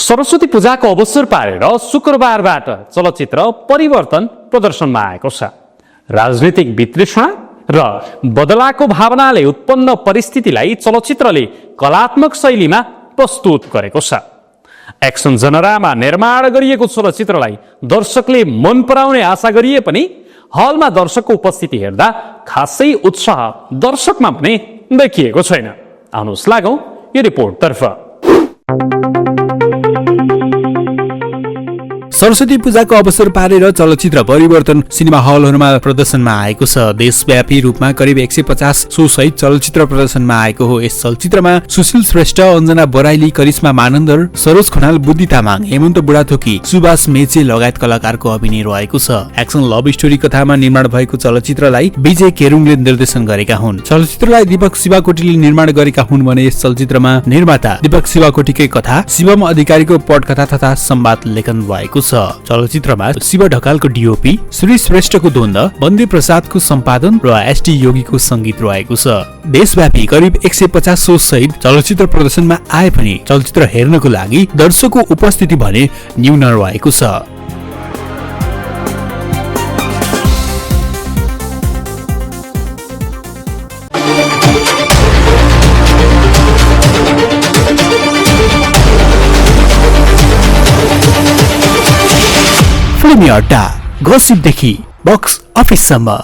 सरस्वती पूजाको अवसर पारेर शुक्रबारबाट चलचित्र परिवर्तन प्रदर्शनमा आएको छ। राजनीतिक विश्लेषण र बदलाको भावनाले उत्पन्न परिस्थितिलाई चलचित्रले कलात्मक शैलीमा प्रस्तुत गरेको छ। एक्सन जनरामा निर्माण गरिएको चलचित्रलाई दर्शकले मन पराउने आशा गरिए पनि हलमा दर्शकको उपस्थिति हेर्दा खासै उत्साह दर्शकमा पनि देखिएको छैन। आउनुहोस् लागौं यो रिपोर्टतर्फ। सरस्वती पूजाको अवसर पारेर चलचित्र परिवर्तन सिनेमा हलहरूमा प्रदर्शनमा आएको छ। देशव्यापी रूपमा करिब 150 शो सहित चलचित्र प्रदर्शनमा आएको हो। यस चलचित्रमा सुशील श्रेष्ठ, अञ्जना बराइली, करिश्मा मानन्दर, सरोज खनाल, बुद्धि तामाङ, हेमन्त बुढाथोकी, सुभाष मेचे लगायत कलाकारको अभिनय रहेको छ। एक्सन लभ स्टोरी कथामा निर्माण भएको चलचित्रलाई विजय केरुङले निर्देशन गरेका हुन्। चलचित्रलाई दीपक शिवाकोटीले निर्माण गरेका हुन् भने यस चलचित्रमा निर्माता दीपक शिवाकोटीकै कथा, शिवम अधिकारीको पटकथा तथा संवाद लेखन भएको छ। चलचित्रमा शिव ढकालको डीओपी, श्री श्रेष्ठको द्वन्द, बन्दे प्रसादको सम्पादन र एसटी योगीको संगीत रहेको छ। देशव्यापी करिब 150 शो सहित चलचित्र प्रदर्शनमा आए पनि चलचित्र हेर्नको लागि दर्शकको उपस्थिति भने न्यून रहेको छ। फिल्मी अड्डा, गसिपदेखि बक्स अफिससम्म।